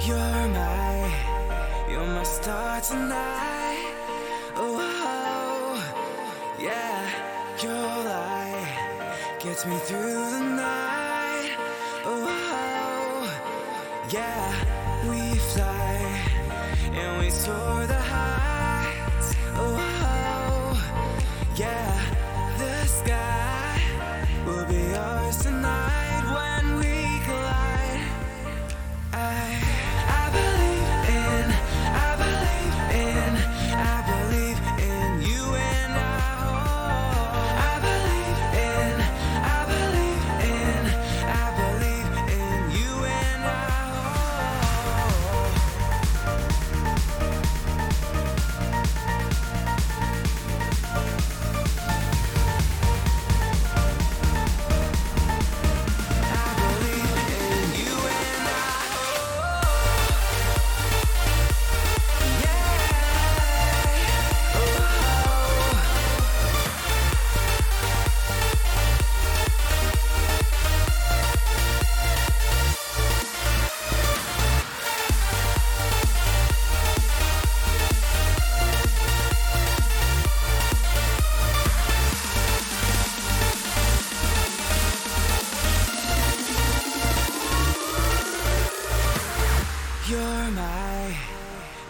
You're my star tonight. Oh, yeah, your light gets me through the night. Oh, yeah, we fly and we soar the heights. Oh, yeah, the sky will be ours tonight when we collide. I believe in you and I believe in you and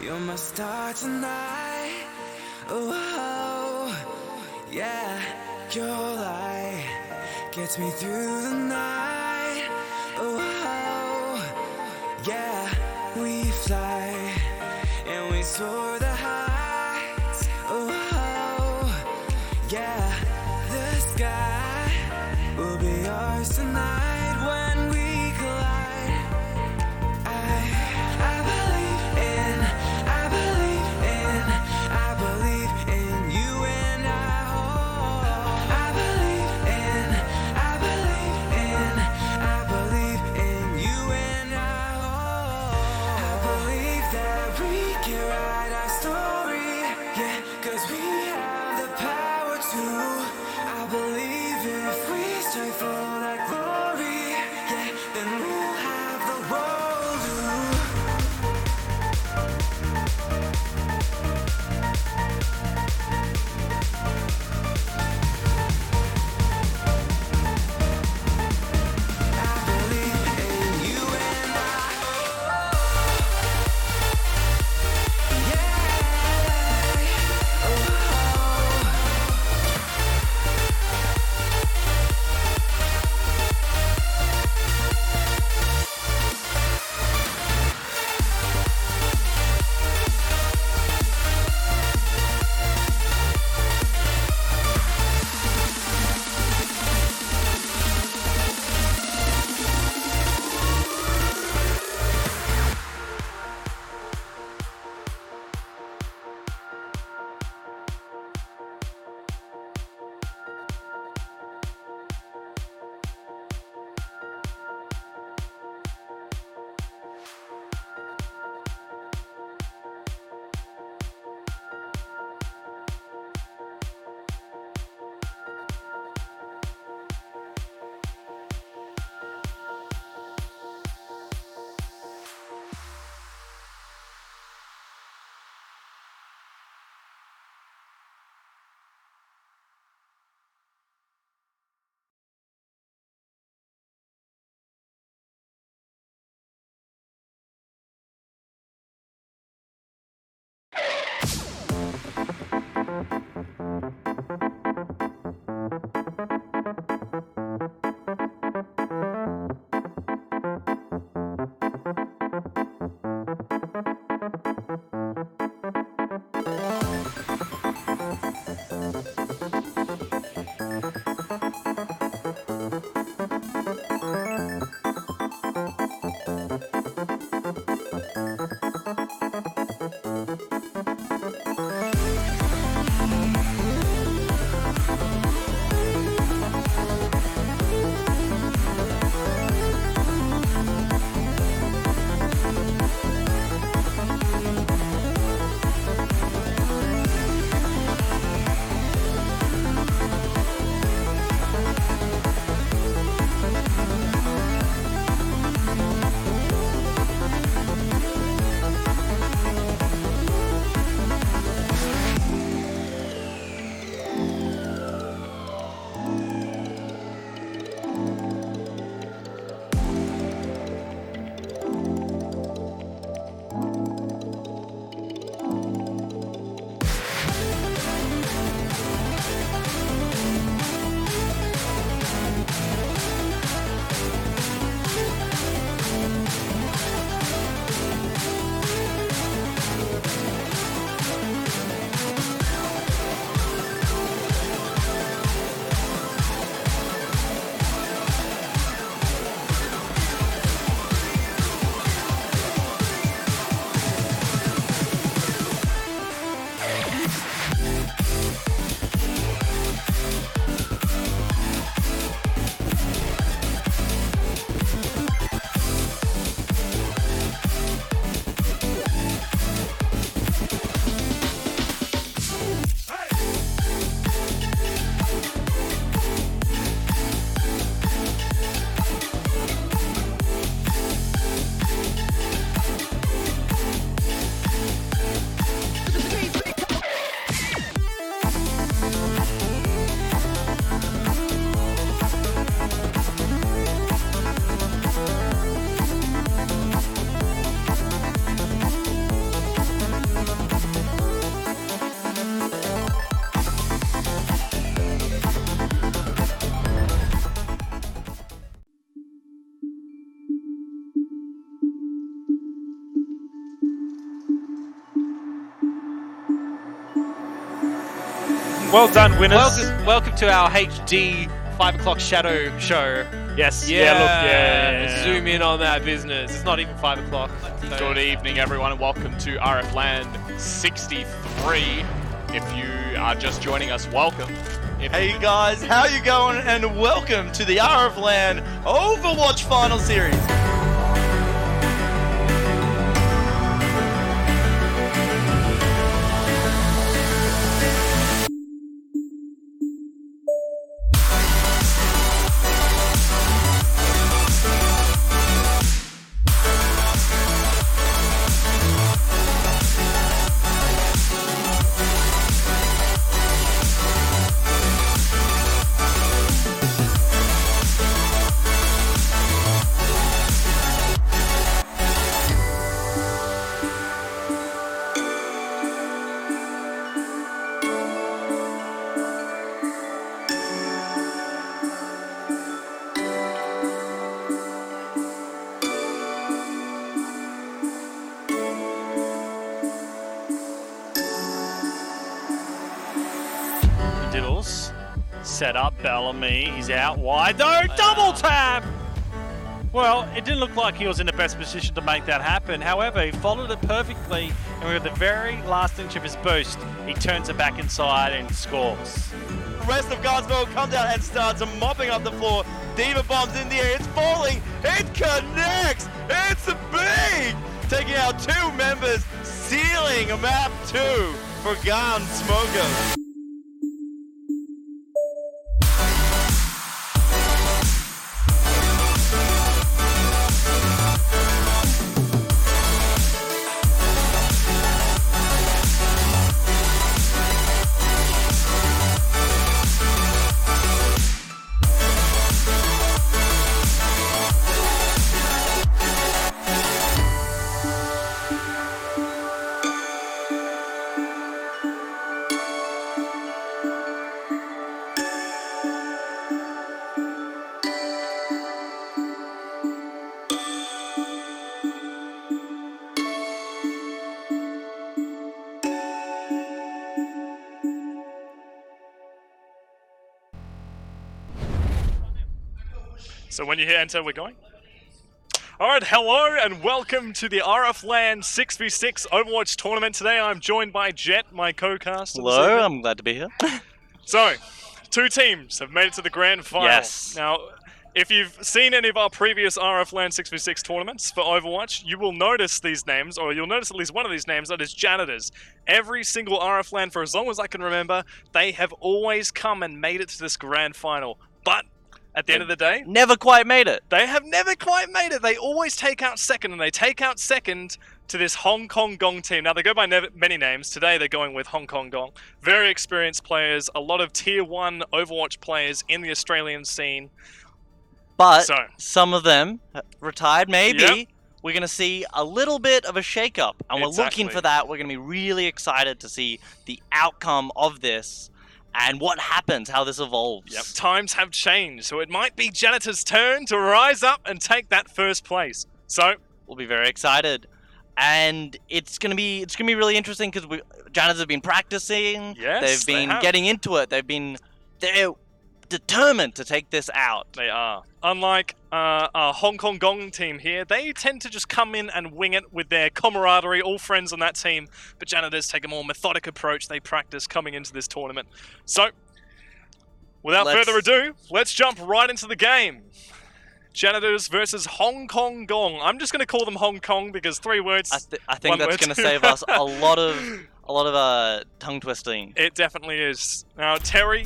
You're my star tonight. Oh, yeah, your light gets me through the night. Oh, yeah, we fly and we soar the heights. Oh, yeah, the sky will be ours tonight when we collide. I believe in you and I believe in you and I believe that we can write our story, yeah, 'cause we have the power to. I believe if we strive for that glory, yeah, then we'll have the world to. Well done, winners. Welcome to our HD 5 o'clock shadow show. Yes. Yeah. Zoom in on that business. It's not even 5 o'clock. So. Good evening, everyone, and welcome to RFLAN 63. If you are just joining us, welcome. Hey guys, how you going? And welcome to the RFLAN Overwatch Final Series. Diddles. Set up Bellamy. He's out wide. No, double tap! Well, it didn't look like he was in the best position to make that happen. However, he followed it perfectly, and with the very last inch of his boost, he turns it back inside and scores. The rest of Garsbo comes out and starts mopping up the floor. Diva bombs in the air. It's falling. It connects. It's big. Taking out two members, sealing map 2 for Garn Smoker. So when you hit enter, we're going. Alright, hello and welcome to the RFLAN 6v6 Overwatch tournament. Today I'm joined by Jet, my co-caster. Hello, I'm glad to be here. So, two teams have made it to the grand final. Yes. Now, if you've seen any of our previous RFLAN 6v6 tournaments for Overwatch, you will notice these names, or you'll notice at least one of these names, that is Janitors. Every single RFLAN, for as long as I can remember, they have always come and made it to this grand final. But at the end of the day, Never quite made it. they have never quite made it. They always take out second, and they take out second to this Hong Kong Gong team. Now, they go by many names. Today, they're going with Hong Kong Gong. Very experienced players, a lot of Tier 1 Overwatch players in the Australian scene. But So. some of them retired, maybe. Yep. We're going to see a little bit of a shake-up. And we're looking Exactly. for that. We're going to be really excited to see the outcome of this and what happens, how this evolves. Yep, times have changed, so it might be Janitor's turn to rise up and take that first place. So, We'll be very excited. And it's gonna be really interesting because Janitors have been practicing. Yes, They've they been have. getting into it. They're determined to take this out. they are. Unlike our Hong Kong Gong team here, they tend to just come in and wing it with their camaraderie, all friends on that team. But Janitors take a more methodic approach. They practice coming into this tournament. So, without further ado, let's jump right into the game. Janitors versus Hong Kong Gong. I'm just going to call them Hong Kong because 3 words. I think one that's word. going to save us a lot of tongue twisting. It definitely is. Now, Terry,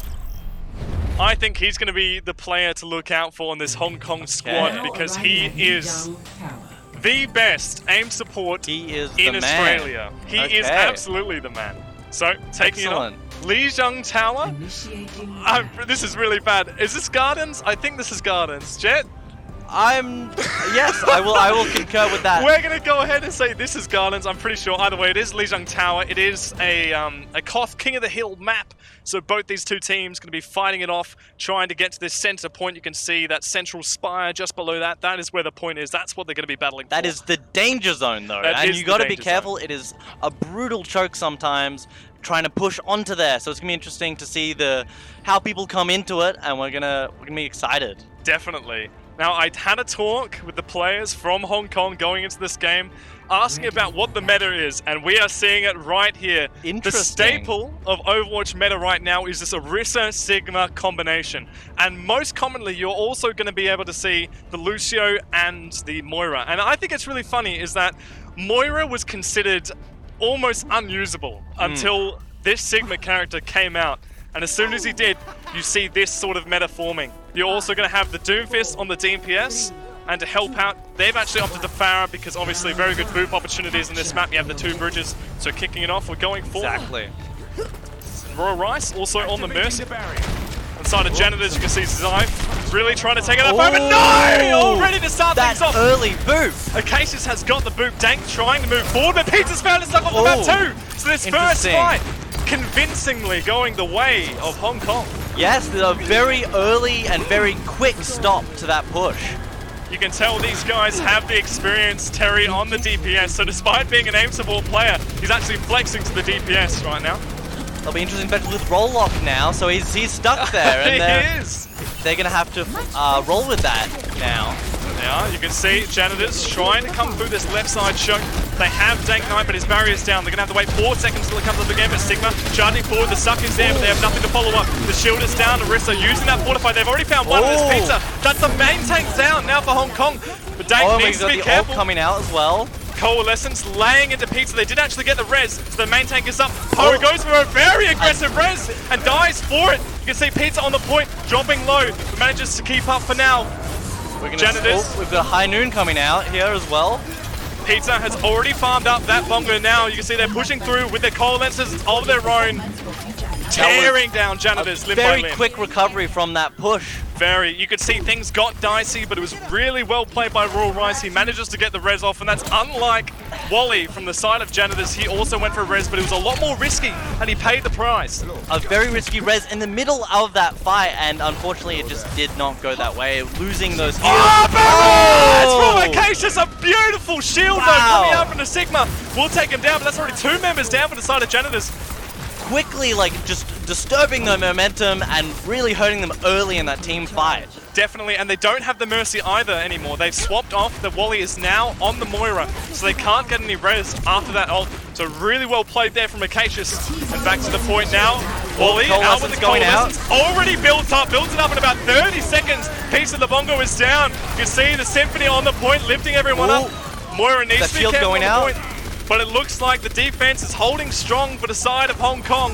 I think he's going to be the player to look out for in this Hong Kong squad because he is the best aim support He is the in man. Australia. He is Okay. absolutely the man. So, taking Excellent. it on. Lijiang Tower. This is really bad. Is this Gardens? I think this is Gardens. Jet? Yes, I will concur with that. We're going to go ahead and say this is Gardens. I'm pretty sure. Either way, it is Lijiang Tower. It is a Koth King of the Hill map. So both these two teams going to be fighting it off, trying to get to this center point. You can see that central spire just below that. That is where the point is. That's what they're going to be battling for. That is the danger zone, though, That and is you the got to be danger careful. It is a brutal choke sometimes. trying to push onto there. So it's gonna be interesting to see how people come into it, and we're gonna be excited. Definitely. Now, I had a talk with the players from Hong Kong going into this game, asking about what the meta is, and we are seeing it right here. The Interesting. staple of Overwatch meta right now is this Orisa Sigma combination. And most commonly, you're also going to be able to see the Lucio and the Moira. And I think it's really funny is that Moira was considered almost unusable until this Sigma character came out. And as soon as he did, you see this sort of meta forming. You're also going to have the Doomfist on the DPS, and to help out, they've actually opted to Pharah because obviously very good boop opportunities in this map. You have the 2 bridges, so kicking it off, we're going forward. Exactly. Royal Rice also on the Mercy. Inside of Janitors, you can see Zyve really trying to take it up over. No! All ready to start That things off. early boop. Acacius has got the boop. Dank trying to move forward, but Peter's found it stuck off the map too. So this first Interesting. fight convincingly going the way of Hong Kong. Yes, a very early and very quick stop to that push. You can tell these guys have the experience. Terry on the DPS, so despite being an aim support player, he's actually flexing to the DPS right now. It'll be interesting, especially with roll lock now. So he's stuck there, and they're gonna have to roll with that now. Yeah, you can see Janitors trying to come through this left side choke. They have Dank Knight, but his barrier's down. They're going to have to wait 4 seconds until it comes up again. But Sigma charging forward. The suck is there, but they have nothing to follow up. The shield is down. Orisa using that fortify. They've already found one. And it's Pizza. That's the main tank down now for Hong Kong. But Dank needs to be careful. Coming out as well. Coalescence laying into Pizza. They did actually get the res, so the main tank is up. Poe goes for a very aggressive res and dies for it. You can see Pizza on the point, dropping low, but manages to keep up for now. Janitors. We've got High Noon coming out here as well. Pizza has already farmed up that bongo now. You can see they're pushing through with their coalences of their own, tearing down Janitors limb by limb. Very quick recovery from that push. Very. You could see things got dicey, but it was really well played by Royal Rice. He manages to get the res off, and that's unlike Wally from the side of Janitors. He also went for a res, but it was a lot more risky, and he paid the price. A very risky res in the middle of that fight, and unfortunately it just did not go that way, losing those heals. Oh, from Acacius, a beautiful shield though coming out from the Sigma. We'll take him down, but that's already 2 members down for the side of Janitors. Quickly, like, just disturbing the momentum and really hurting them early in that team fight. Definitely, and they don't have the Mercy either anymore. They've swapped off. The Wally is now on the Moira, so they can't get any res after that ult. So really well played there from Acacius. And back to the point now. Wally out with the going out. Already built it up in about 30 seconds. Piece of the bongo is down. You can see the Symphony on the point, lifting everyone up. Moira needs to be careful going on the out. point. But it looks like the defense is holding strong for the side of Hong Kong.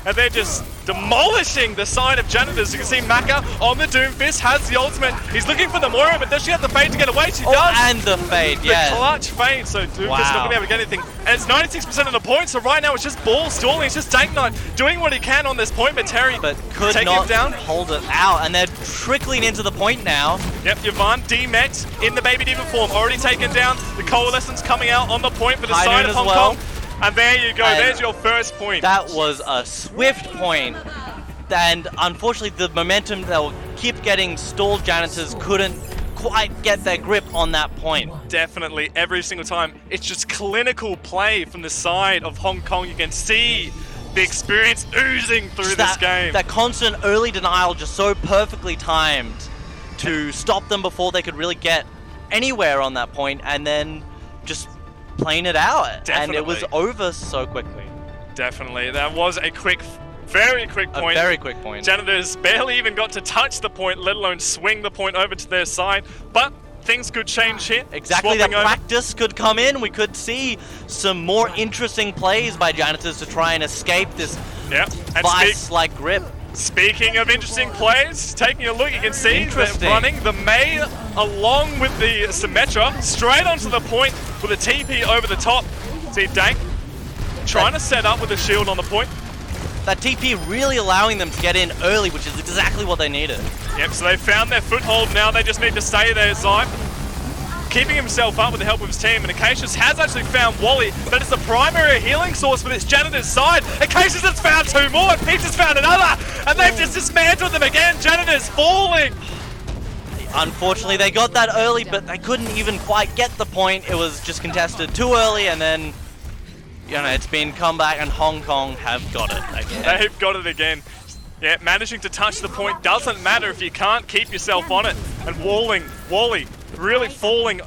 And they're just demolishing the side of Janitors. You can see Maka on the Doomfist, has the ultimate. He's looking for the Moira, but does she have the fade to get away? She does. And the fade, yeah. The clutch fade, so Doomfist not going to be able to get anything. And it's 96% of the points, so right now it's just ball stalling. It's just Dank Knight doing what he can on this point, but Terry could taking not him down. Hold it out, and they're trickling into the point now. Yep, Yvonne D-Met in the Baby Diva form, already taken down. The Coalescence coming out on the point for the side of Hong Kong. And there you go, there's your first point. That was a swift point, and unfortunately the momentum that will keep getting stalled. Janitors couldn't quite get their grip on that point. Definitely, every single time. It's just clinical play from the side of Hong Kong. You can see the experience oozing through this game. That constant early denial, just so perfectly timed to stop them before they could really get anywhere on that point, and then just playing it out. Definitely. And it was over so quickly. Definitely. That was a quick, very quick point. A very quick point. Janitors barely even got to touch the point, let alone swing the point over to their side. But things could change here. Exactly, that practice could come in. We could see some more interesting plays by Janitors to try and escape this vice-like grip. Speaking of interesting plays, taking a look, you can see they're running the Mei along with the Symmetra straight onto the point with a TP over the top. See Dank trying to set up with a shield on the point. That TP really allowing them to get in early, which is exactly what they needed. Yep, so they found their foothold now. They just need to stay there, Zyme. Keeping himself up with the help of his team, and Acacius has actually found Wally. That is the primary healing source for this Janitor's side. Acacius has found 2 more, and Peach has found another, and they've just dismantled them again. Janitor's falling. Unfortunately, they got that early, but they couldn't even quite get the point. It was just contested too early, and then you know, it's been comeback, and Hong Kong have got it again. They've got it again. Yeah, managing to touch the point doesn't matter if you can't keep yourself on it. And Wally really falling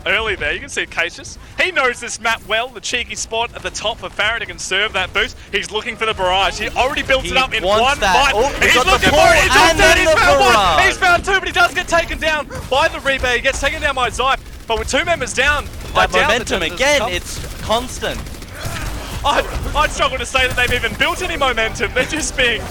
early there. You can see Cassius. He knows this map well, the cheeky spot at the top for Farrah can serve that boost. He's looking for the barrage. He already built it up in one fight. Oh, He's got looking the for it. He's and then he's the found one. barrage. He's found two, but he does get taken down by the rebate. He gets taken down by Zype. But with two members down, I That doubt momentum that again, it's constant. I'd struggle to say that they've even built any momentum. They're just being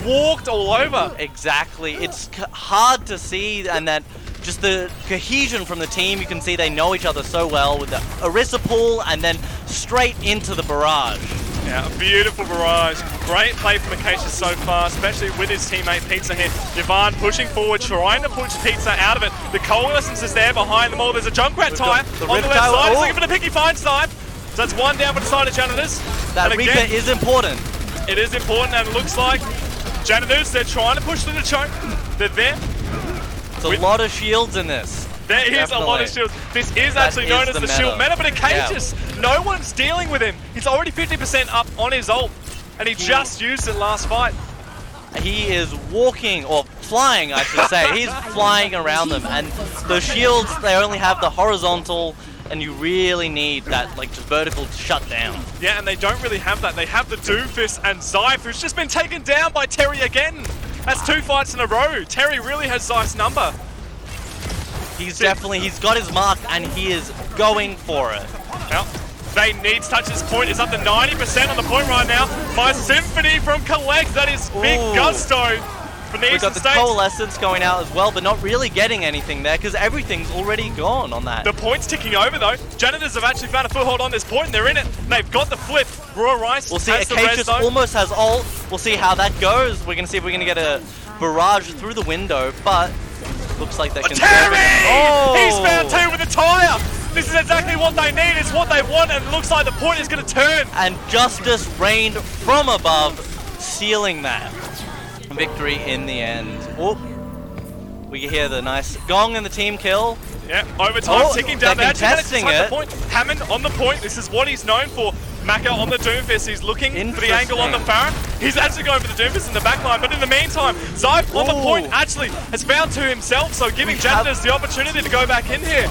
walked all over. Exactly. It's hard to see, and that just the cohesion from the team, you can see they know each other so well with the Orisa pull and then straight into the barrage. Yeah, a beautiful barrage. Great play from Acacius so far, especially with his teammate Pizza here. Yvonne pushing forward, trying to push Pizza out of it. The Coalescence is there behind them all. There's a Junkrat tire on the left side. He's looking for the picky find side. So that's one down for the side of Janitors. That and Reaper again, is important. it is important, and it looks like Janitors, they're trying to push through the choke. They're there. There's a lot of shields in this. There is a lot of shields. This is actually known as the shield meta, but Acacius, no one's dealing with him. He's already 50% up on his ult, and he just used it last fight. He is walking, or flying I should say, he's flying around them, and the shields, they only have the horizontal, and you really need that like just vertical to shut down. Yeah, and they don't really have that. They have the Doomfist and Zyph, who's just been taken down by Terry again. That's 2 fights in a row. Terry really has Zyph's number. He's got his mark, and he is going for it. Well, they need to touch this point. It's up to 90% on the point right now. My Symphony from Collect, that is big gusto from the We've Eastern got the States. Coalescence going out as well, but not really getting anything there because everything's already gone on that. The point's ticking over though. Janitors have actually found a foothold on this point, and they're in it. They've got the flip. Raw Rice We'll see, has the res Acacius zone. almost has ult. We'll see how that goes. We're going to see if we're going to get a barrage through the window, but looks like they can... Terry! Oh! He's found two with a tire! This is exactly what they need, it's what they want, and it looks like the point is going to turn. And Justice rained from above, sealing that. Victory in the end. Oh, we can hear the nice gong and the team kill. Yeah, overtime ticking down. They're They're actually contesting gonna it. the point. Hammond on the point. This is what he's known for. Maka on the Doomfist. He's looking for the angle on the Farah. He's actually going for the Doomfist in the backline. But in the meantime, Zyph on the point actually has found two himself. So giving Janitors the opportunity to go back in here.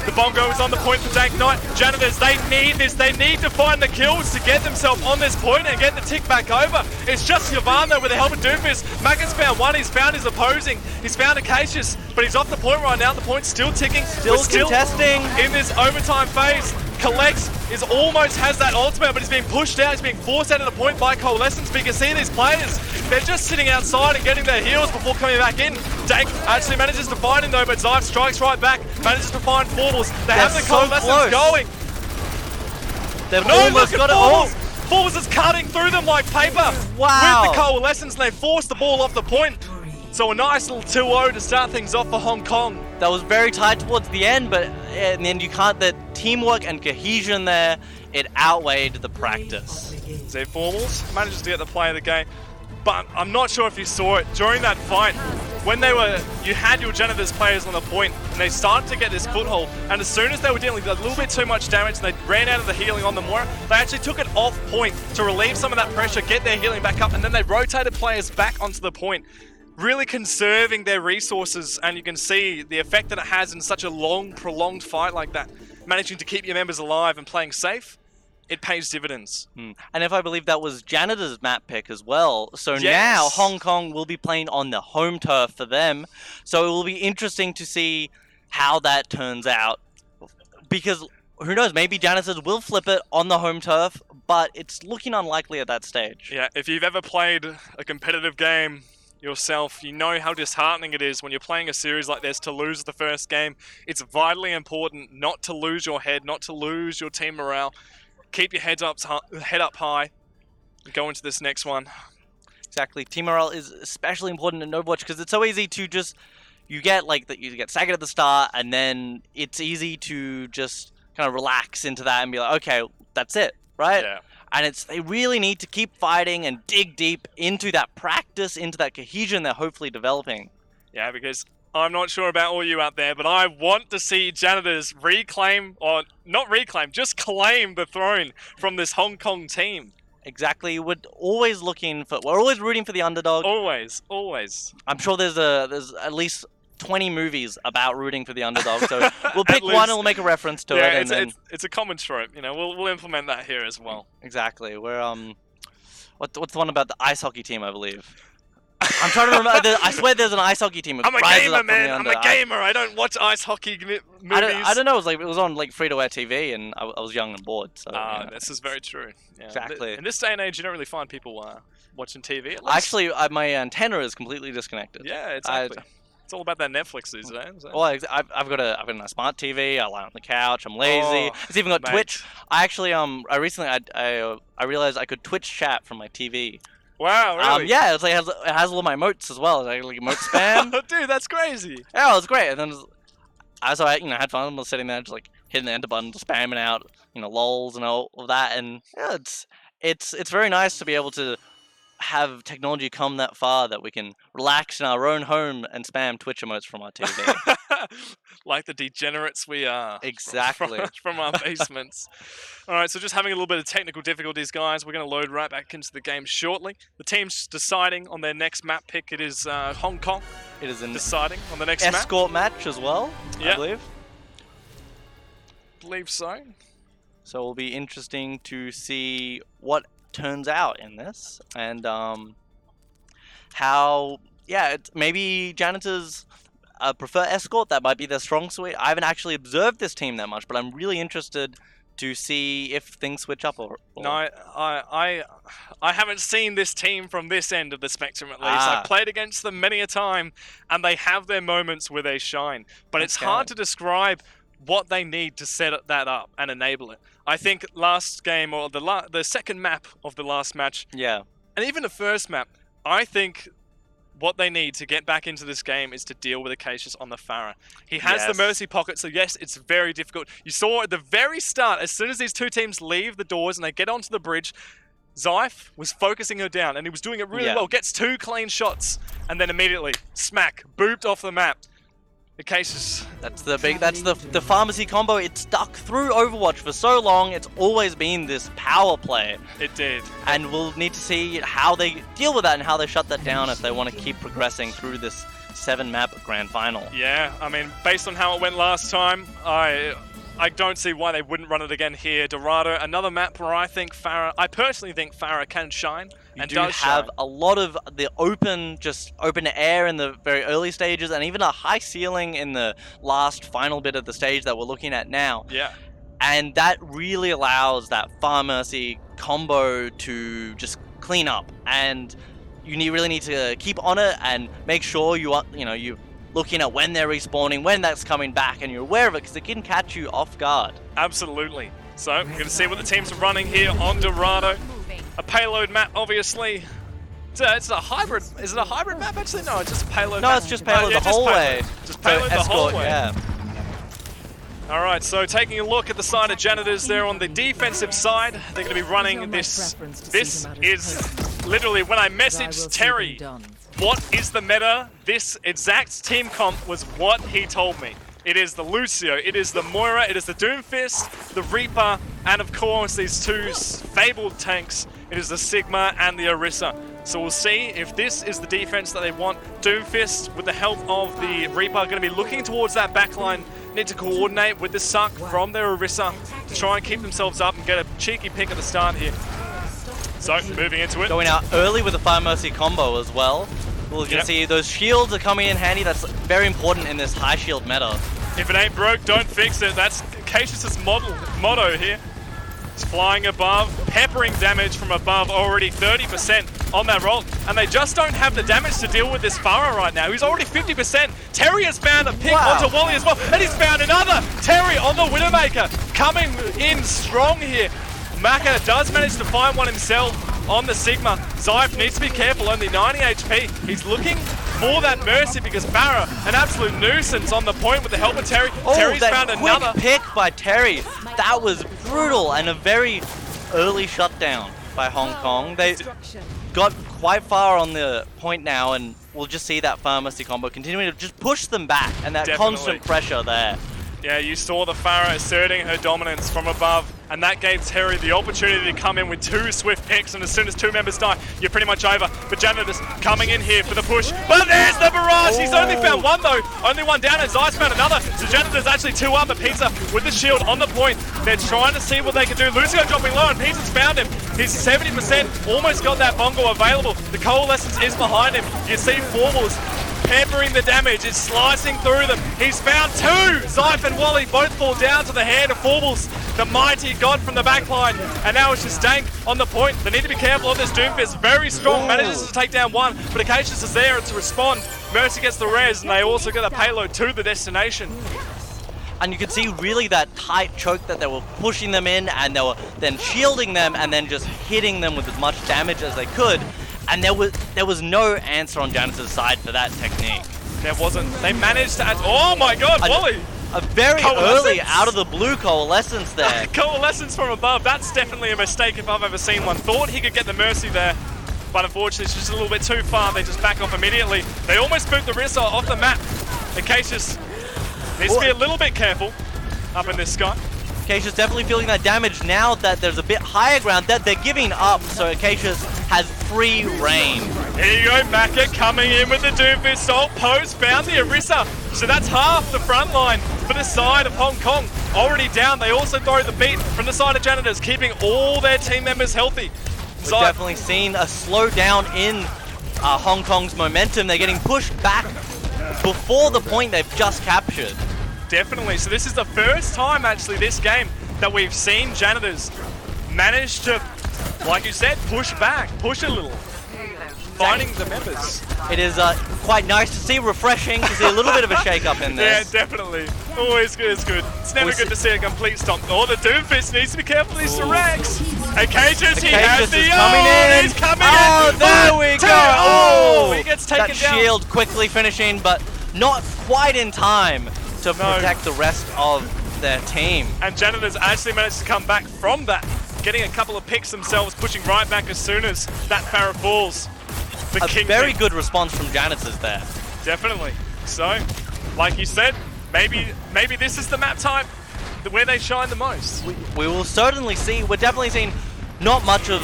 The Bongo is on the point for Dank Knight. Janitors, they need this. They need to find the kills to get themselves on this point and get the tick back over. It's just Yvonne though with the help of Doomfist. Maka's found one. He's found his opposing. He's found Acacius, but he's off the point right now. The point's still ticking. We're still contesting in this overtime phase. Collects is almost has that ultimate, but he's being pushed out. He's being forced out of the point by Coalescence. But you can see these players, they're just sitting outside and getting their heals before coming back in. Dank actually manages to find him though, but Zyph strikes right back, manages to find Forbles. They have the so Coalescence close. going. They've No, almost look at got it. Forbles! Oh, Forbles is cutting through them like paper. Wow. With the Coalescence, and they force the ball off the point. So a nice little 2-0 to start things off for Hong Kong. that was very tight towards the end, but in the end you can't. The teamwork and cohesion there, it outweighed the practice. Zay Formals manages to get the play of the game, but I'm not sure if you saw it during that fight when you had your Janitors players on the point and they started to get this foothold, and as soon as they were dealing with a little bit too much damage and they ran out of the healing on the Moira, they actually took it off point to relieve some of that pressure, get their healing back up, and then they rotated players back onto the point, really conserving their resources. And you can see the effect that it has in such a long, prolonged fight like that. Managing to keep your members alive and playing safe, it pays dividends. And if I believe that was Janitor's map pick as well. So Yes. now Hong Kong will be playing on the home turf for them. So it will be interesting to see how that turns out. Because who knows, maybe Janitors will flip it on the home turf, but it's looking unlikely at that stage. Yeah, if you've ever played a competitive game yourself, you know how disheartening it is when you're playing a series like this to lose the first game. It's vitally important not to lose your head, not to lose your team morale. Keep your head up high and go into this next one. Exactly. Team morale is especially important in Overwatch because it's so easy to just, you get staggered at the start, and then it's easy to just kind of relax into that and be like, okay, that's it, right? Yeah. And they really need to keep fighting and dig deep into that practice, into that cohesion they're hopefully developing. Yeah, because I'm not sure about all you out there, but I want to see Janitors reclaim, or not reclaim, just claim the throne from this Hong Kong team. Exactly. We're always rooting for the underdog. Always, always. I'm sure there's at least 20 movies about rooting for the underdog, so we'll pick one least. and we'll make a reference to Yeah, it. it's a common trope. You know, we'll implement that here as well. Exactly. We're what's the one about the ice hockey team? I believe. I'm trying to remember. I swear there's an ice hockey team. I'm a gamer, man. I'm a gamer. I don't watch ice hockey movies. I don't know. It was on like free-to-air TV, and I was young and bored. So this is very true. Yeah. Exactly. In this day and age, you don't really find people watching TV. At least. Actually, my antenna is completely disconnected. Yeah, exactly. It's all about that Netflix these days. So. Well, I've got a smart TV. I lie on the couch. I'm lazy. It's even got mate. Twitch. I actually I recently I realized I could Twitch chat from my TV. Wow, really? Yeah, it's like it has all my emotes as well. Like emote spam. Dude, that's crazy. Yeah, it was great. And then I had fun. I was sitting there just like hitting the enter button, just spamming out, lols and all of that. And yeah, it's very nice to be able to have technology come that far that we can relax in our own home and spam Twitch emotes from our TV. Like the degenerates we are. Exactly. From our basements. All right, so just having a little bit of technical difficulties, guys. We're going to load right back into the game shortly. The team's deciding on their next map pick. It is Hong Kong. It is an deciding on the next map. escort match as well, I believe. Believe so. So it'll be interesting to see what turns out in this, and how maybe Janitors prefer escort. That might be their strong suit. I haven't actually observed this team that much, but I'm really interested to see if things switch up or... No, I haven't seen this team from this end of the spectrum at least. I've played against them many a time, and they have their moments where they shine. But it's hard to describe what they need to set that up and enable it. I think last game, or the second map of the last match, and even the first map, I think what they need to get back into this game is to deal with Acacius on the Pharah. He has the Mercy pocket, so yes, it's very difficult. You saw at the very start, as soon as these two teams leave the doors and they get onto the bridge, Zyph was focusing her down, and he was doing it really well. Gets 2 clean shots, and then immediately, smack, booped off the map. Acacius. That's the pharmacy combo. It stuck through Overwatch for so long. It's always been this power play. It did. And we'll need to see how they deal with that and how they shut that down if they want to keep progressing through this 7-map grand final. Yeah, I mean, based on how it went last time, I don't see why they wouldn't run it again here. Dorado, another map where I personally think Pharah can shine. And You do have a lot of the open air in the very early stages, and even a high ceiling in the last final bit of the stage that we're looking at now. Yeah. And that really allows that Pharmacy combo to just clean up. And you really need to keep on it and make sure you're looking at when they're respawning, when that's coming back, and you're aware of it because it can catch you off guard. Absolutely. So we're going to see what the teams are running here on Dorado. A payload map, obviously. It's a hybrid. Is it a hybrid map? Actually, no. It's just a payload. No, map. it's just payload the whole way. Just payload the whole way. Yeah. All right. So taking a look at the side of Janitors there on the defensive side, they're going to be running this. This is literally when I messaged Terry. What is the meta? This exact team comp was what he told me. It is the Lucio, it is the Moira, it is the Doomfist, the Reaper, and of course these two fabled tanks. It is the Sigma and the Orisa. So we'll see if this is the defense that they want. Doomfist, with the help of the Reaper, going to be looking towards that backline. Need to coordinate with the Suck from their Orisa to try and keep themselves up and get a cheeky pick at the start here. So, moving into it. Going out early with the Fire Mercy combo as well. We'll see those shields are coming in handy. That's very important in this high shield meta. If it ain't broke, don't fix it. That's Acacius' motto here. It's flying above, peppering damage from above, already 30% on that roll. And they just don't have the damage to deal with this Pharah right now. He's already 50%. Terry has found a pick onto Wally as well. And he's found another. Terry on the Widowmaker, coming in strong here. Maka does manage to find one himself on the Sigma. Zyph needs to be careful, only 90 HP. He's looking for that Mercy because Pharah, an absolute nuisance on the point with the help of Terry. Terry's found another pick by Terry. That was brutal and a very early shutdown by Hong Kong. They got quite far on the point now, and we'll just see that pharmacy combo continuing to just push them back, and that constant pressure there. Yeah, you saw the Farah asserting her dominance from above, and that gave Terry the opportunity to come in with 2 swift picks, and as soon as 2 members die, you're pretty much over. But Janitor's coming in here for the push, but there's the barrage! He's only found 1 though, only 1 down, and Zeiss found another, so Janitor's actually 2 up, but Pizza with the shield on the point. They're trying to see what they can do. Lucio dropping low, and Pizza's found him. He's 70%, almost got that bongo available. The Coalescence is behind him. You see Formals peppering the damage, is slicing through them. He's found 2! Zyph and Wally both fall down to the hand of Formals, the mighty god from the backline. And now it's just Dank on the point. They need to be careful of this Doomfist. Very strong, manages to take down 1, but Acacius is there to respond. Mercy gets the res, and they also get a payload to the destination. And you could see really that tight choke that they were pushing them in, and they were then shielding them, and then just hitting them with as much damage as they could. And there was no answer on Janice's side for that technique. There wasn't. They managed to add, oh my god, Wally! A very early out of the blue Coalescence there. Coalescence from above, that's definitely a mistake if I've ever seen one. Thought he could get the Mercy there, but unfortunately it's just a little bit too far. They just back off immediately. They almost boot the Rissa off the map. Acacius needs to be a little bit careful up in this sky. Acacius definitely feeling that damage now that there's a bit higher ground that they're giving up, so Acacius has free reign. Here you go, Maka coming in with the Doomfist Salt. Pose found the Orisa, so that's half the front line for the side of Hong Kong. Already down, they also throw the beat from the side of Janitors, keeping all their team members healthy. We've definitely seen a slowdown in Hong Kong's momentum. They're getting pushed back before the point they've just captured. Definitely. So this is the first time actually this game that we've seen Janitors manage to, like you said, push back, push a little, finding the members. It is quite nice to see, refreshing to see a little bit of a shake-up in this. Yeah, definitely. Always good, it's good. It's never good to see a complete stop. Oh, the Doomfist needs to be careful, he's Rex. Acacius, he has the he's coming in. Oh, there we go. Oh, he gets taken that down. Shield quickly finishing, but not quite in time to protect the rest of their team. And Janitors actually managed to come back from that, getting a couple of picks themselves, pushing right back as soon as that Farah falls. A very good response from Janitors there. Definitely. So, like you said, maybe this is the map type where they shine the most. We will certainly see. We're definitely seeing not much of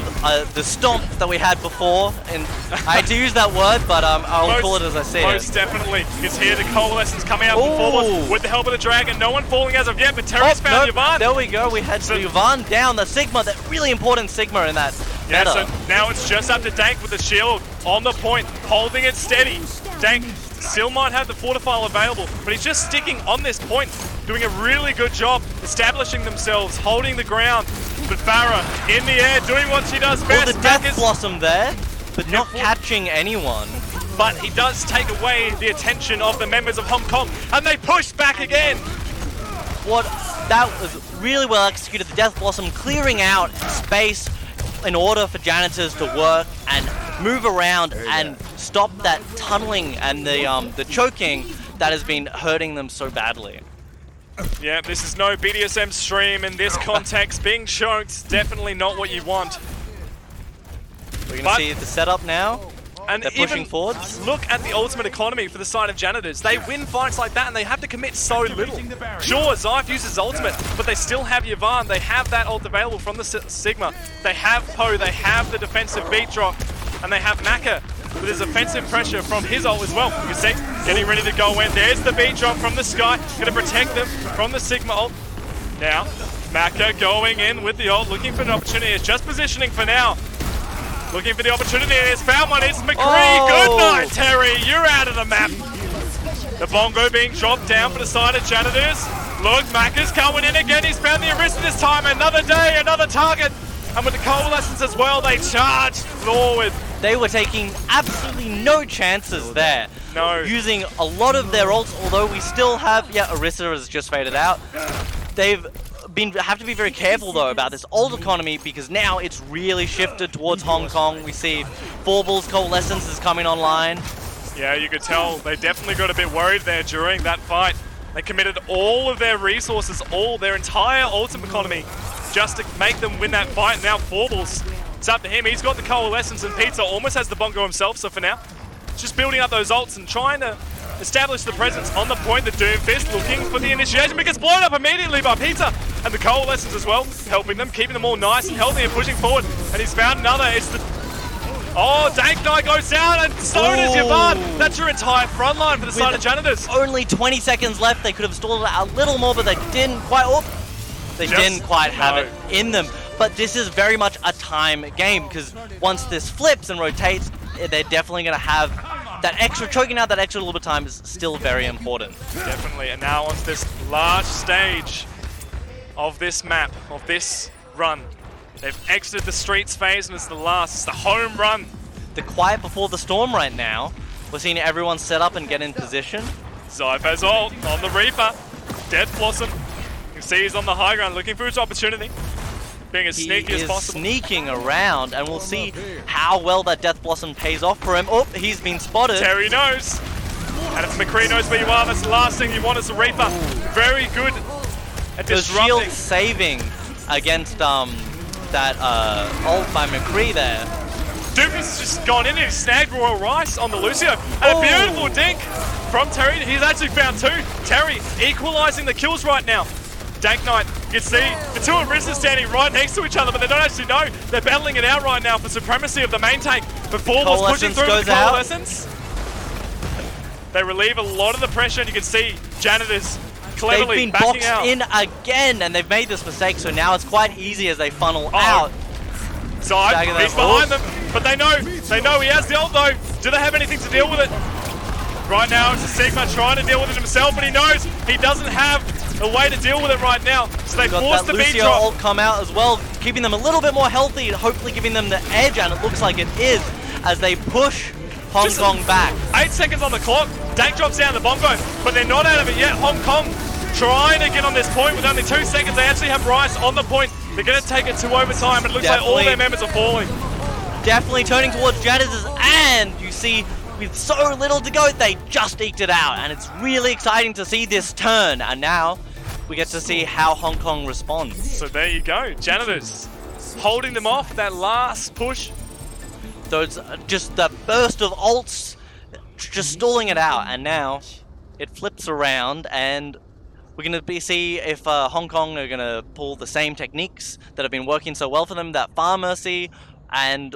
the stomp that we had before, and I had to use that word, but I'll call it as I see it. Most definitely. It's here, the Coalescence coming out from forward with the help of the Dragon. No one falling as of yet, but Terry's found Yvonne. There we go, we had Yvonne down, the Sigma, that really important Sigma in that meta. So now it's just up to Dank with the shield on the point, holding it steady. Dank still might have the Fortifile available, but he's just sticking on this point, doing a really good job establishing themselves, holding the ground. But Farah in the air, doing what she does best. Oh, the Death Blossom there, but not catching anyone. But he does take away the attention of the members of Hong Kong, and they push back again. That was really well executed. The Death Blossom clearing out space in order for Janitors to work and move around and stop that tunneling and the choking that has been hurting them so badly. Yeah, this is no BDSM stream in this context. Being choked, definitely not what you want. We're going to see the setup now. And they're pushing forwards. Look at the ultimate economy for the side of Janitors. They win fights like that and they have to commit so little. Sure, Zyph uses ultimate, but they still have Yvonne. They have that ult available from the Sigma. They have Poe, they have the defensive beat drop, and they have Maka with his offensive pressure from his ult as well. You see, getting ready to go in. There's the beat drop from the Sky, going to protect them from the Sigma ult. Now, Maka going in with the ult, looking for an opportunity. It's just positioning for now. Looking for the opportunity, and it's found one. It's McCree. Oh. Good night, Terry. You're out of the map. The bongo being dropped down for the side of Janitors. Look, Maka's coming in again. He's found the Arista this time. Another day, another target. And with the Coalescence as well, they charged forward. They were taking absolutely no chances there. No. Using a lot of their ults, although we still have, Orisa has just faded out. They've have to be very careful though about this ult economy because now it's really shifted towards Hong Kong. We see Forble's Coalescence is coming online. Yeah, you could tell they definitely got a bit worried there during that fight. They committed all of their resources, their entire ultimate economy just to make them win that fight. Now Forble's It's up to him. He's got the Coalescence, and Pizza almost has the Bongo himself, so for now, just building up those ults and trying to establish the presence on the point. The Doomfist looking for the initiation, but gets blown up immediately by Pizza. And the Coalescence as well, helping them, keeping them all nice and healthy and pushing forward. And he's found another. It's the... Oh, Dank Knight goes down, and so does Yvonne. That's your entire front line for the side of Janitors. Only 20 seconds left. They could have stalled it a little more, but they didn't quite. Oh, they didn't quite have it in them. But this is very much a time game, because once this flips and rotates, they're definitely going to have that extra, choking out that extra little bit of time is still very important. Definitely, and now onto this large stage of this map, of this run. They've exited the streets phase, and it's the last, it's the home run. The quiet before the storm right now. We're seeing everyone set up and get in position. Zype has ult on the Reaper. Death Blossom. You can see he's on the high ground looking for his opportunity. Being as sneaky as possible. Sneaking around, and we'll see how well that Death Blossom pays off for him. Oh, he's been spotted. Terry knows. And if McCree knows where you are, that's the last thing you want as a Reaper. Very good at The disrupting. shield saving against that ult by McCree there. Doofus has just gone in and he's snagged Royal Rice on the Lucio. And a beautiful dink from Terry. He's actually found two. Terry equalizing the kills right now. Dank Knight, you can see the two Arisen standing right next to each other, but they don't actually know. They're battling it out right now for supremacy of the main tank. Before was pushing through with the Coalescence. They relieve a lot of the pressure, and you can see Janitors cleverly They've been backing boxed out. in again, and they've made this mistake, so now it's quite easy as they funnel out. Zype, he's behind them, but they know he has the ult though. Do they have anything to deal with it? Right now it's a Sigma trying to deal with it himself, but he knows he doesn't have a way to deal with it right now. So they force the beat Lucio drop. ult come out as well, keeping them a little bit more healthy, hopefully giving them the edge, and it looks like it is as they push Hong Kong back. 8 seconds on the clock. Dank drops down the Bongo, but they're not out of it yet. Hong Kong trying to get on this point with only 2 seconds. They actually have Rice on the point. They're going to take it to overtime, and it looks like all their members are falling. Definitely turning towards Janitors, and you see with so little to go, they just eked it out, and it's really exciting to see this turn, and now we get to see how Hong Kong responds. So there you go, Janitors holding them off, that last push. Those just the burst of ults, just stalling it out, and now it flips around, and we're going to see if Hong Kong are going to pull the same techniques that have been working so well for them, that Farm Mercy, and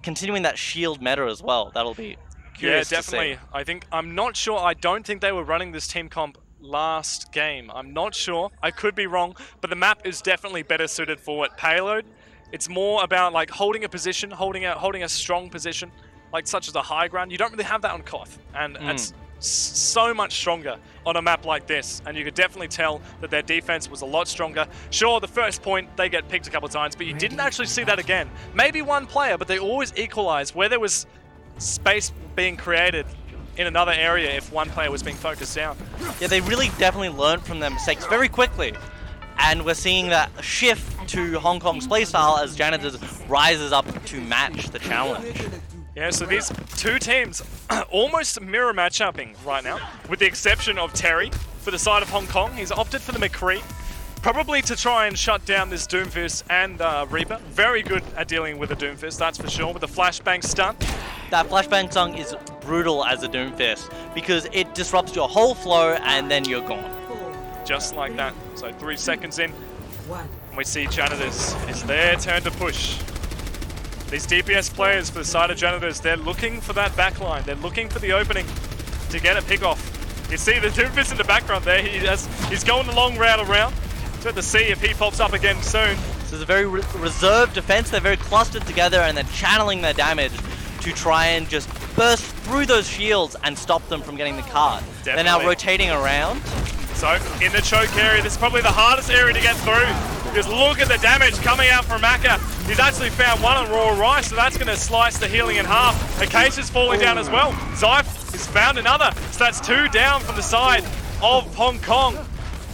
continuing that shield meta as well. That'll be curious definitely. to see. I'm not sure. I don't think they were running this team comp last game. I'm not sure. I could be wrong, but the map is definitely better suited for it. Payload. It's more about like holding a position, holding a strong position, like such as a high ground. You don't really have that on Koth, and it's so much stronger on a map like this, and you could definitely tell that their defense was a lot stronger. Sure, the first point they get picked a couple of times, but you didn't actually see that again. Maybe one player, but they always equalize where there was space being created in another area if one player was being focused down. Yeah, they really definitely learned from their mistakes very quickly, and we're seeing that shift to Hong Kong's playstyle as Janitors rises up to match the challenge. Yeah, so these two teams almost mirror matchupping right now, with the exception of Terry for the side of Hong Kong. He's opted for the McCree, probably to try and shut down this Doomfist and Reaper. Very good at dealing with the Doomfist, that's for sure, with the flashbang stun. That flashbang song is brutal as a Doomfist because it disrupts your whole flow and then you're gone. Just like that. So 3 seconds in, and we see Janitors. It's their turn to push. These DPS players for the side of Janitors, they're looking for that backline. They're looking for the opening to get a pick off. You see the Doomfist in the background there. He's going the long route around. So to see if he pops up again soon. This is a very reserved defense. They're very clustered together and they're channeling their damage to try and just burst through those shields and stop them from getting the card. Definitely. They're now rotating around. So in the choke area, this is probably the hardest area to get through. Just look at the damage coming out from Maka. He's actually found one on Raw Rice, so that's going to slice the healing in half. Acacia's falling down as well. Zype has found another, so that's 2 down from the side of Hong Kong.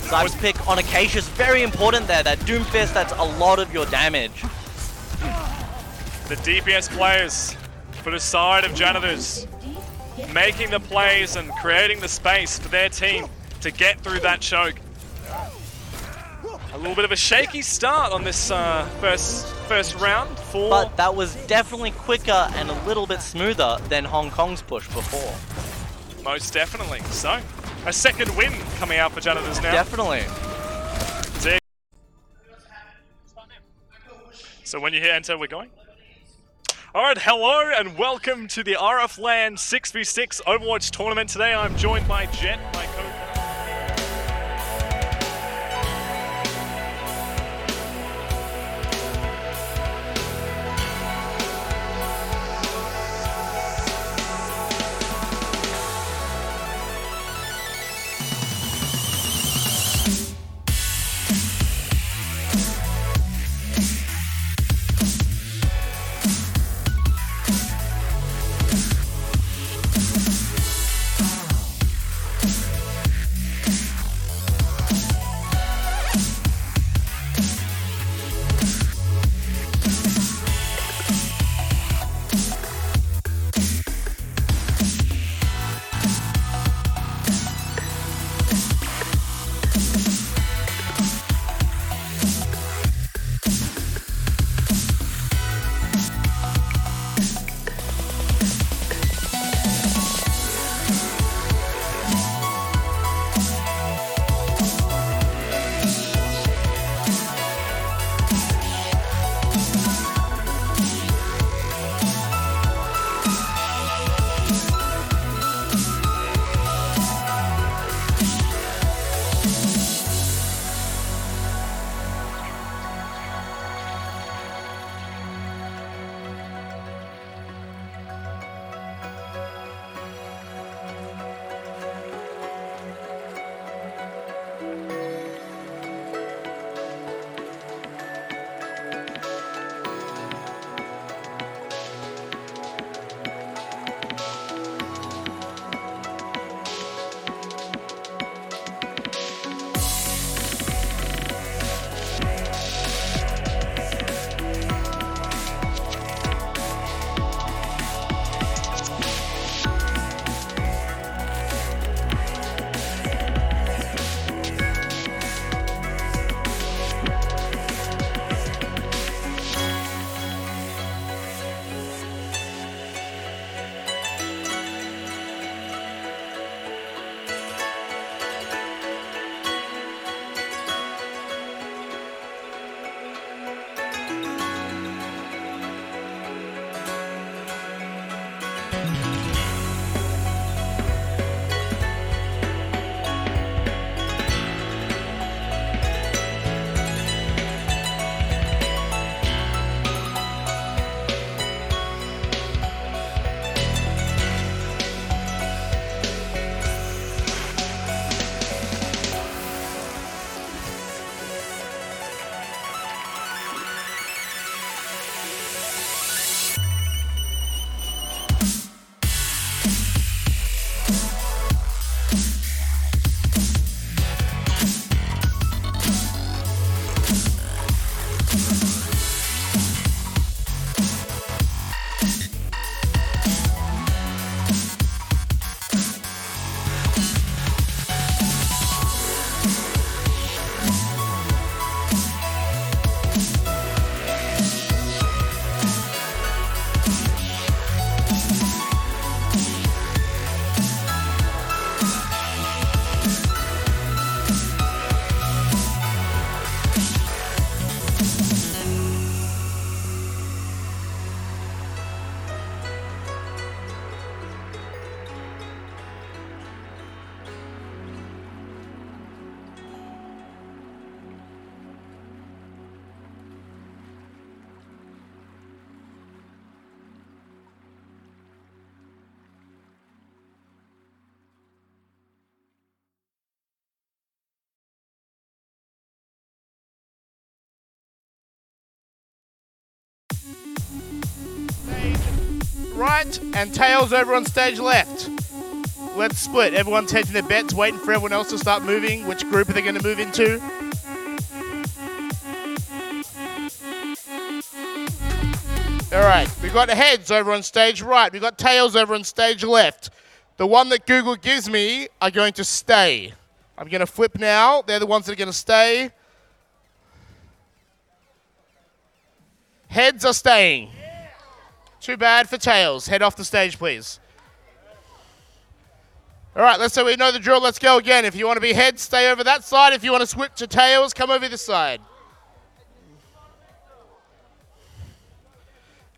Zype's pick on Acacia is very important there. That Doomfist, that's a lot of your damage. The DPS players for the side of Janitors, making the plays and creating the space for their team to get through that choke. A little bit of a shaky start on this first round for... But that was definitely quicker and a little bit smoother than Hong Kong's push before. Most definitely. So, a second win coming out for Janitors now. Definitely. So when you hit enter, we're going. Alright, hello and welcome to the RFLAN 6v6 Overwatch tournament. Today I'm joined by Jet, my co right and Tails over on stage left. Let's split. Everyone's hedging their bets, waiting for everyone else to start moving. Which group are they going to move into? Alright, we've got heads over on stage right. We've got tails over on stage left. The one that Google gives me are going to stay. I'm going to flip now. They're the ones that are going to stay. Heads are staying. Too bad for tails. Head off the stage, please. All right, let's say we know the drill. Let's go again. If you want to be heads, stay over that side. If you want to switch to tails, come over this side.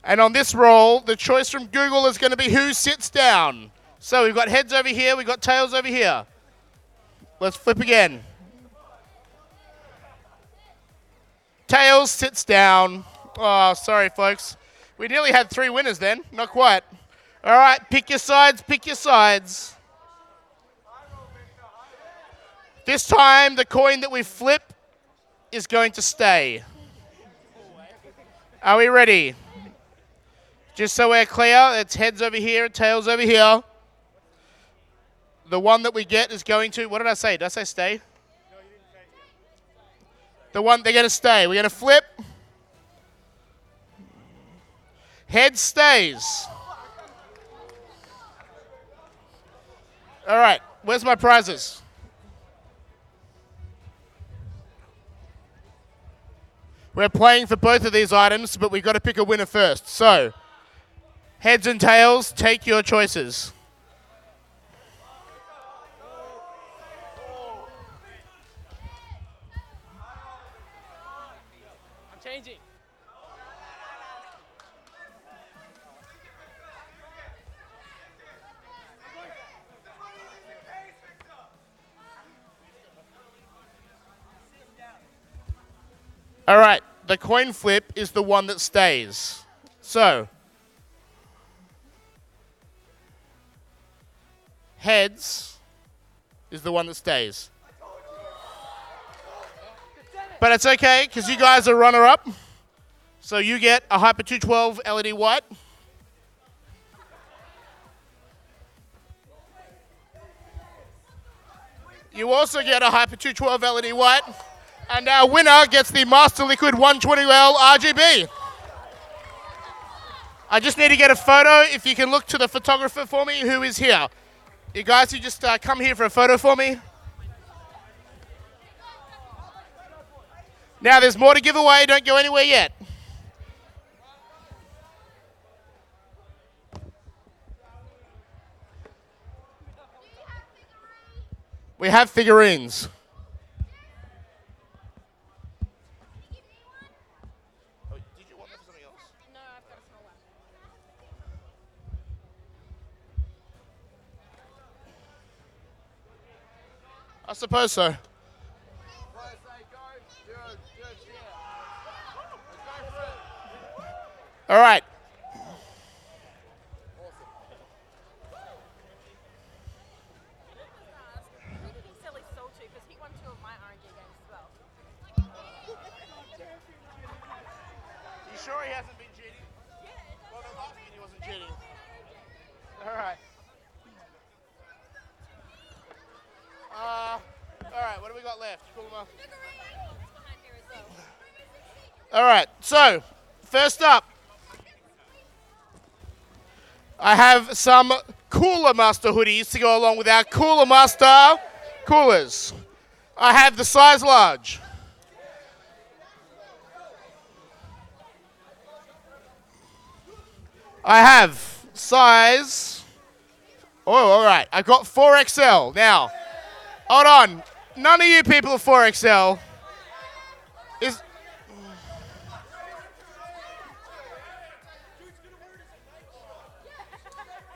And on this roll, the choice from Google is going to be who sits down. So we've got heads over here, we've got tails over here. Let's flip again. Tails sits down. Oh, sorry, folks. We nearly had 3 winners then. Not quite. All right, pick your sides, pick your sides. This time, the coin that we flip is going to stay. Are we ready? Just so we're clear, it's heads over here, tails over here. The one that we get is going to, what did I say? Did I say stay? No, you didn't say it. The one, they're going to stay. We're going to flip. Head stays. All right, where's my prizes? We're playing for both of these items, but we've got to pick a winner first. So, heads and tails, take your choices. I'm changing. All right, the coin flip is the one that stays. So, heads is the one that stays. But it's okay, because you guys are runner-up. So you get a Hyper 212 LED white. You also get a Hyper 212 LED white. And our winner gets the Master Liquid 120L RGB. I just need to get a photo. If you can look to the photographer for me, who is here. You guys who just come here for a photo for me. Now there's more to give away. Don't go anywhere yet. We have figurines. I suppose so. All right. You sure he hasn't been cheating? Well, the last meeting he wasn't cheating. All right. All right, what do we got left? Pull them up. All right, so first up, I have some Cooler Master hoodies to go along with our Cooler Master coolers. I have the size large. I have size, oh, all right, I got 4XL. Now, hold on. None of you people are 4XL.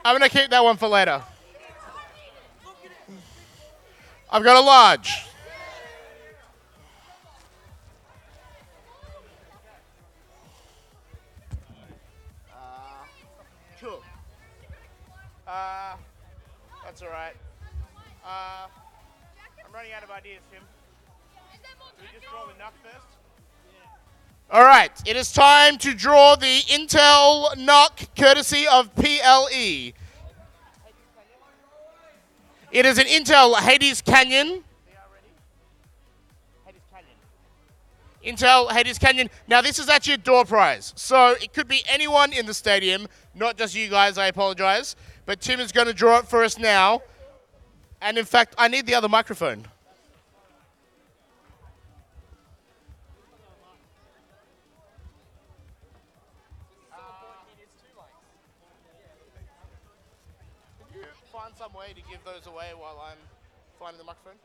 I'm going to keep that one for later. I've got a large. Cool. That's all right. I'm running out of ideas, Tim. Do we just draw the knock first? All right, it is time to draw the Intel knock courtesy of PLE. It is an Intel Hades Canyon. Intel Hades Canyon. Now, this is actually a door prize, so it could be anyone in the stadium, not just you guys, I apologize. But Tim is going to draw it for us now. And in fact, I need the other microphone. find some way to give those away while I'm finding the microphone?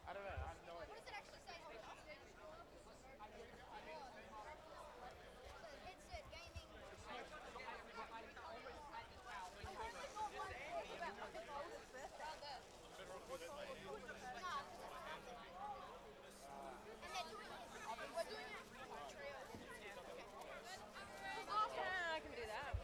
I don't know. I have no idea. I can do that.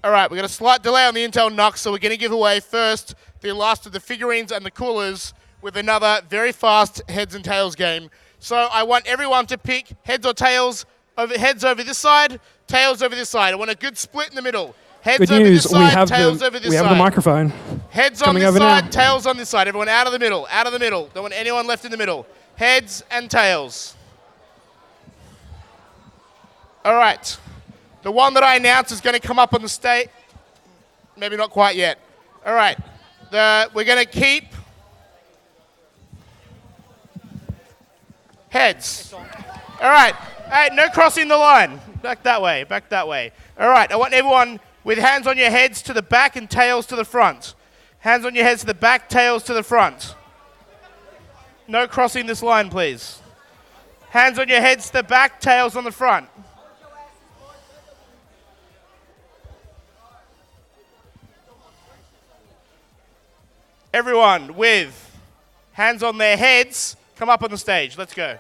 All right, we got a slight delay on the Intel knock, so we're going to give away first the last of the figurines and the coolers with another very fast heads and tails game. So I want everyone to pick heads or tails, heads over this side, tails over this side. I want a good split in the middle. Heads Good over news, this side, tails over this we side. have the microphone. Heads on coming this over side, now. tails on this side. Everyone out of the middle, out of the middle. Don't want anyone left in the middle. Heads and tails. All right. The one that I announced is going to come up on the stage. Maybe not quite yet. All right. We're going to keep heads. All right. Hey, no crossing the line. Back that way. Back that way. All right. I want everyone with hands on your heads to the back and tails to the front. Hands on your heads to the back, tails to the front. No crossing this line, please. Hands on your heads to the back, tails on the front. Everyone with hands on their heads, come up on the stage. Let's go.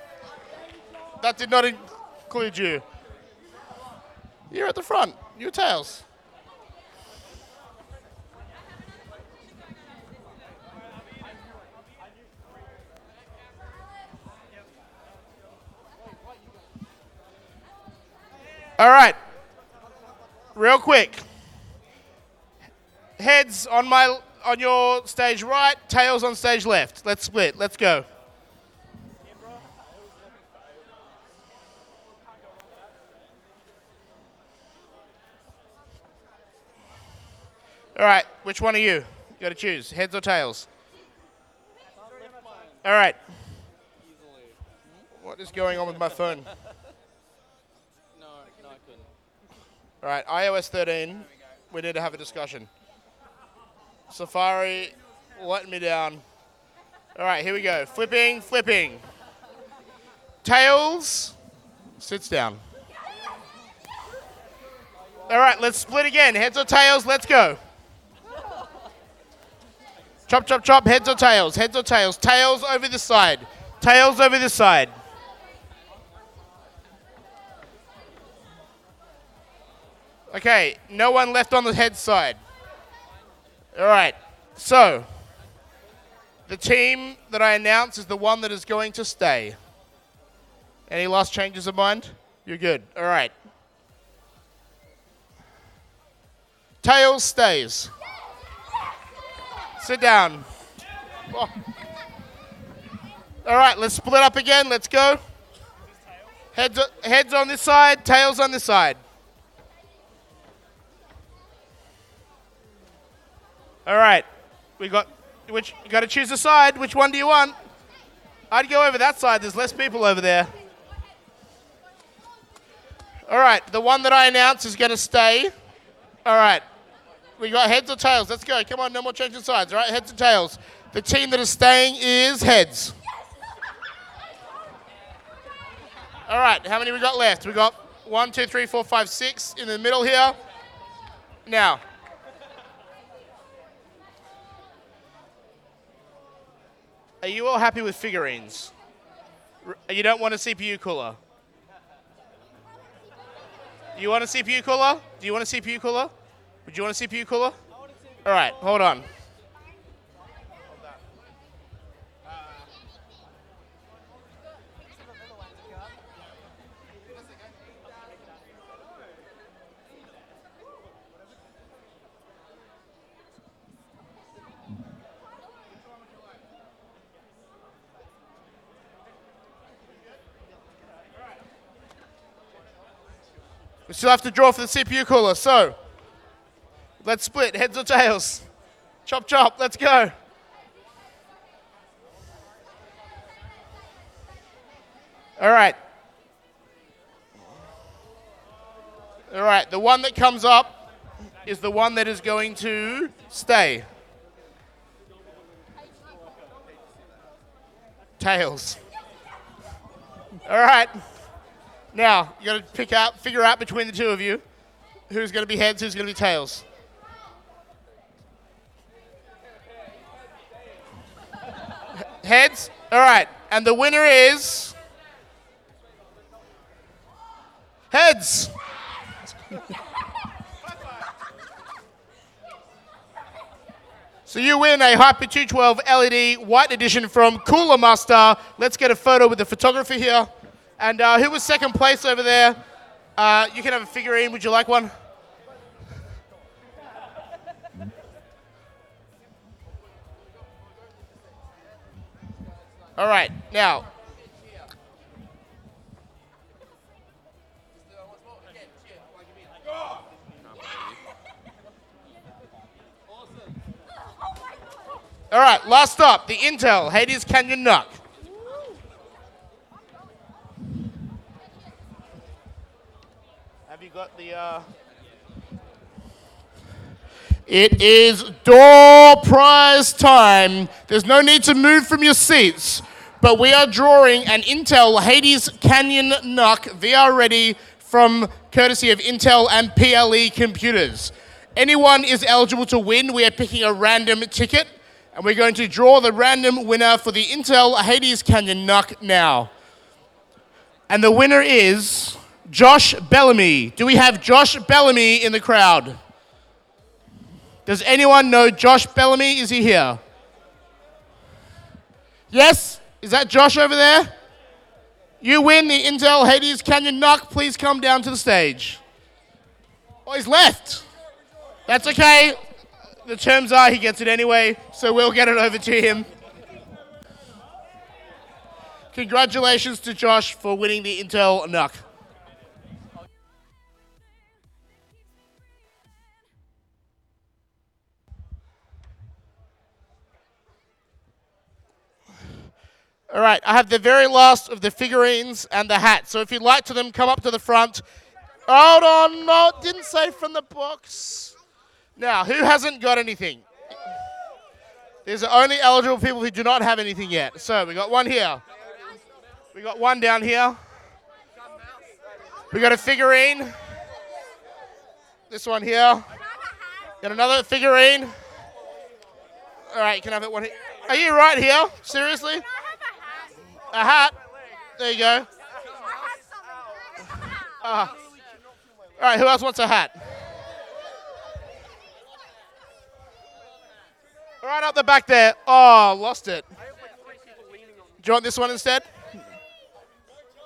That did not include you. You're at the front. You're tails. All right. Real quick. Heads on your stage right, tails on stage left. Let's split. Let's go. All right, which one are you? You got to choose, heads or tails. All right. What is going on with my phone? No, I couldn't. All right, iOS 13. We need to have a discussion. Safari, letting me down. All right, here we go. Flipping, flipping. Tails, sits down. All right, let's split again. Heads or tails, let's go. Chop, chop, chop, heads or tails, heads or tails. Tails over this side, tails over this side. Okay, no one left on the head side. All right, so the team that I announced is the one that is going to stay. Any last changes of mind? You're good. All right. Tails stays. Sit down. Oh. All right, let's split up again. Let's go. Heads on this side, tails on this side. All right, you got to choose a side. Which one do you want? I'd go over that side. There's less people over there. All right, the one that I announced is going to stay. All right, we got heads or tails. Let's go. Come on, no more changing sides. All right, heads or tails. The team that is staying is heads. All right, how many we got left? We got 1, 2, 3, 4, 5, 6 in the middle here. Now. Are you all happy with figurines? You don't want a CPU cooler? You want a CPU cooler? Do you want a CPU cooler? Would you want a CPU cooler? All right, hold on. We still have to draw for the CPU cooler, so let's split, heads or tails. Chop, chop, let's go. All right. All right, the one that comes up is the one that is going to stay. Tails. All right. Now, you got to figure out between the two of you who's going to be heads, who's going to be tails. Heads? All right. And the winner is heads. So you win a Hyper 212 LED white edition from Cooler Master. Let's get a photo with the photographer here. And who was second place over there? You can have a figurine. Would you like one? All right, now. All right, last up, the Intel Hades Canyon Nuck. Have you got the... It is door prize time. There's no need to move from your seats, but we are drawing an Intel Hades Canyon Nuck VR ready from courtesy of Intel and PLE computers. Anyone is eligible to win. We are picking a random ticket, and we're going to draw the random winner for the Intel Hades Canyon Nuck now. And the winner is Josh Bellamy. Do we have Josh Bellamy in the crowd? Does anyone know Josh Bellamy? Is he here? Yes? Is that Josh over there? You win the Intel Hades Canyon Nuck. Please come down to the stage. Oh, he's left. That's okay. The terms are he gets it anyway, so we'll get it over to him. Congratulations to Josh for winning the Intel Nuck. All right, I have the very last of the figurines and the hat. So if you'd like to them, come up to the front. Hold on, no, it didn't say from the box. Now, who hasn't got anything? There's only eligible people who do not have anything yet. So we got one here. We got one down here. We got a figurine. This one here. Got another figurine. All right, you can have it one here. Are you right here? Seriously? A hat. There you go. All right, who else wants a hat? Right up the back there. Oh, lost it. Do you want this one instead?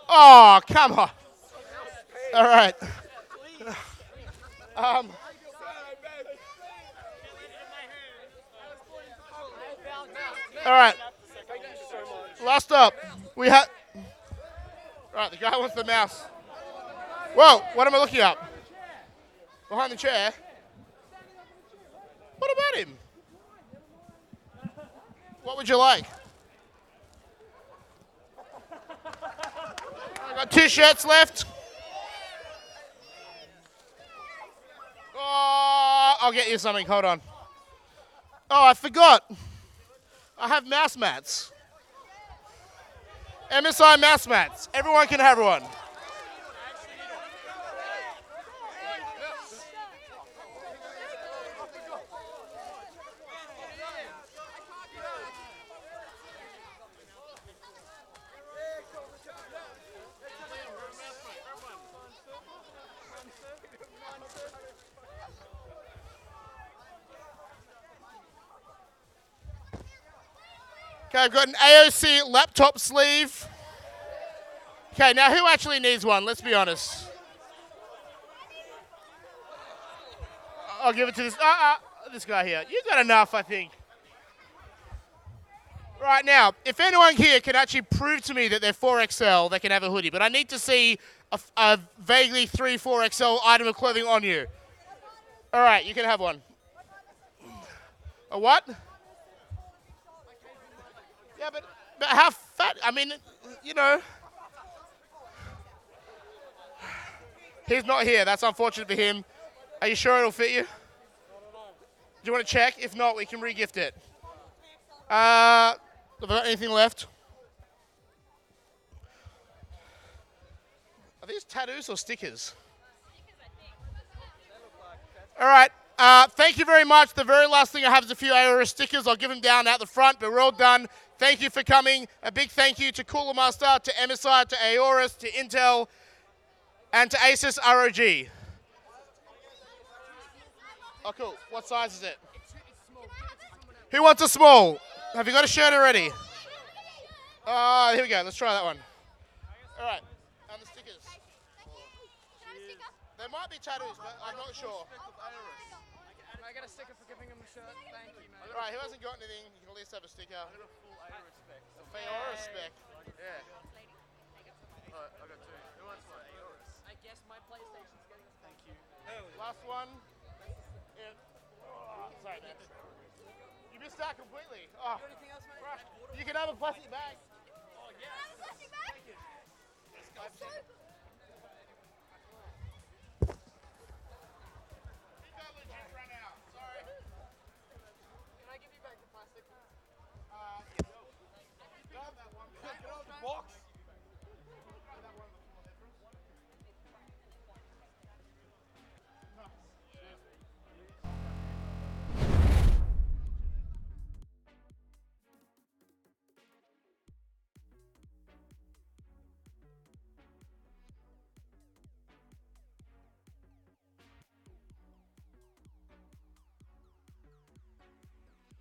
Oh, come on. All right. All right. Last up, we have... Right, the guy wants the mouse. Whoa, what am I looking at? Behind the chair? What about him? What would you like? I got 2 shirts left. Oh, I'll get you something, hold on. Oh, I forgot. I have mouse mats. MSI mouse mats. Everyone can have one. Okay, I've got an AOC laptop sleeve. Okay, now who actually needs one? Let's be honest. I'll give it to this guy here. You got enough, I think. Right now, if anyone here can actually prove to me that they're 4XL, they can have a hoodie. But I need to see a vaguely 3-4XL item of clothing on you. All right, you can have one. A what? Yeah, but how fat? I mean, you know. He's not here. That's unfortunate for him. Are you sure it'll fit you? Do you want to check? If not, we can re-gift it. Have I got anything left? Are these tattoos or stickers? All right. Thank you very much. The very last thing I have is a few AORIS stickers. I'll give them down at the front, but we're all done. Thank you for coming. A big thank you to Cooler Master, to MSI, to AORIS, to Intel, and to Asus ROG. Oh, cool. What size is it? Who wants a small? Have you got a shirt already? Here we go. Let's try that one. All right. And the stickers. There might be tattoos, but I'm not sure. I got a sticker for giving him a shirt. Thank you, man. All right, who hasn't got anything, you can at least have a sticker. A full AORIS spec. Yeah. I got two. Who wants one? I guess my PlayStation's getting a thank you. Last one. Yeah. Sorry, man. You missed out completely. Oh. Anything else, mate? Right. You can have a plastic bag. Oh, yeah. Plastic bag? That's so good. Can I give you back the plastic? Box.